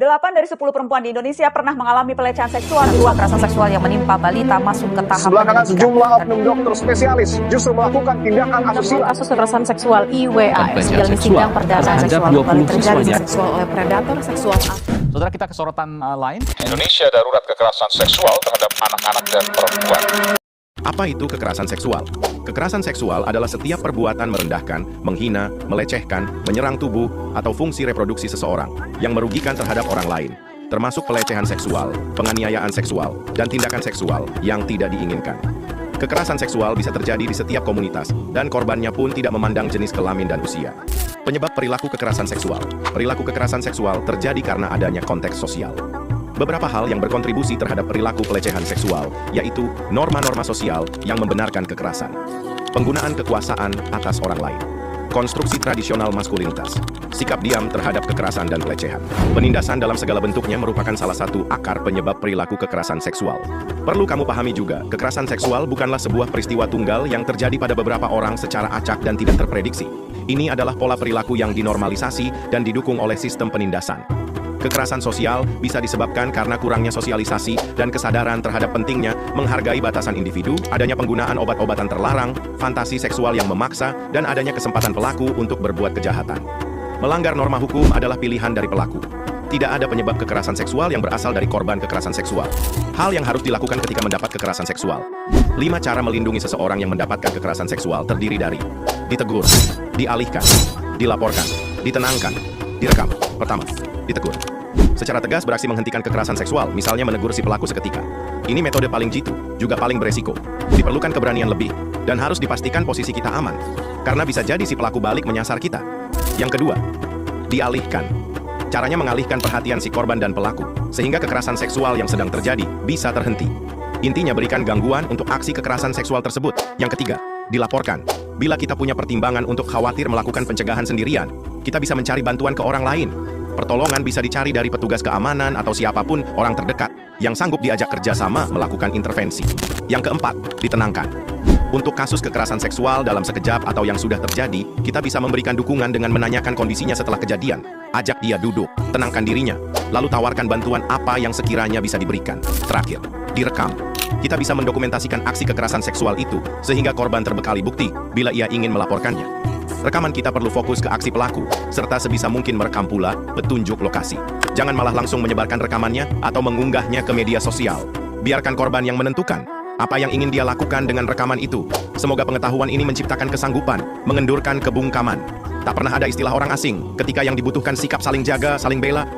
8 dari 10 perempuan di Indonesia pernah mengalami pelecehan seksual. Kekerasan seksual yang menimpa balita masuk ke tahap Sebelah kanan penyidikan. sejumlah oknum dokter spesialis justru melakukan tindakan asusila. Kasus kekerasan seksual IWAS Pelecehan menjalani seksual sidang perdana terhadap seksual 20 kembali terjadi siswanya. seksual oleh predator seksual. Saudara, kita ke sorotan lain. Indonesia darurat kekerasan seksual terhadap anak-anak dan perempuan. Apa itu kekerasan seksual? Kekerasan seksual adalah setiap perbuatan merendahkan, menghina, melecehkan, menyerang tubuh, atau fungsi reproduksi seseorang yang merugikan terhadap orang lain, termasuk pelecehan seksual, penganiayaan seksual, dan tindakan seksual yang tidak diinginkan. Kekerasan seksual bisa terjadi di setiap komunitas, dan korbannya pun tidak memandang jenis kelamin dan usia. Penyebab perilaku kekerasan seksual. Perilaku kekerasan seksual terjadi karena adanya konteks sosial. Beberapa hal yang berkontribusi terhadap perilaku pelecehan seksual, yaitu norma-norma sosial yang membenarkan kekerasan, penggunaan kekuasaan atas orang lain, konstruksi tradisional maskulinitas, sikap diam terhadap kekerasan dan pelecehan. Penindasan dalam segala bentuknya merupakan salah satu akar penyebab perilaku kekerasan seksual. Perlu kamu pahami juga, kekerasan seksual bukanlah sebuah peristiwa tunggal yang terjadi pada beberapa orang secara acak dan tidak terprediksi. Ini adalah pola perilaku yang dinormalisasi dan didukung oleh sistem penindasan. Kekerasan sosial bisa disebabkan karena kurangnya sosialisasi dan kesadaran terhadap pentingnya menghargai batasan individu, adanya penggunaan obat-obatan terlarang, fantasi seksual yang memaksa, dan adanya kesempatan pelaku untuk berbuat kejahatan. Melanggar norma hukum adalah pilihan dari pelaku. Tidak ada penyebab kekerasan seksual yang berasal dari korban kekerasan seksual. Hal yang harus dilakukan ketika mendapat kekerasan seksual. 5 cara melindungi seseorang yang mendapatkan kekerasan seksual terdiri dari ditegur, dialihkan, dilaporkan, ditenangkan, direkam. Pertama, ditegur. Secara tegas beraksi menghentikan kekerasan seksual, misalnya menegur si pelaku seketika. Ini metode paling jitu, juga paling beresiko. Diperlukan keberanian lebih, dan harus dipastikan posisi kita aman. Karena bisa jadi si pelaku balik menyasar kita. Yang kedua, dialihkan. Caranya mengalihkan perhatian si korban dan pelaku, sehingga kekerasan seksual yang sedang terjadi bisa terhenti. Intinya berikan gangguan untuk aksi kekerasan seksual tersebut. Yang ketiga, dilaporkan. Bila kita punya pertimbangan untuk khawatir melakukan pencegahan sendirian, kita bisa mencari bantuan ke orang lain. Pertolongan bisa dicari dari petugas keamanan atau siapapun orang terdekat yang sanggup diajak kerjasama melakukan intervensi. Yang keempat, ditenangkan. Untuk kasus kekerasan seksual dalam sekejap atau yang sudah terjadi, kita bisa memberikan dukungan dengan menanyakan kondisinya setelah kejadian. Ajak dia duduk, tenangkan dirinya, lalu tawarkan bantuan apa yang sekiranya bisa diberikan. Terakhir, direkam. Kita bisa mendokumentasikan aksi kekerasan seksual itu, sehingga korban terbekali bukti bila ia ingin melaporkannya. Rekaman kita perlu fokus ke aksi pelaku, serta sebisa mungkin merekam pula petunjuk lokasi. Jangan malah langsung menyebarkan rekamannya atau mengunggahnya ke media sosial. Biarkan korban yang menentukan apa yang ingin dia lakukan dengan rekaman itu. Semoga pengetahuan ini menciptakan kesanggupan, mengendurkan kebungkaman. Tak pernah ada istilah orang asing, ketika yang dibutuhkan sikap saling jaga, saling bela,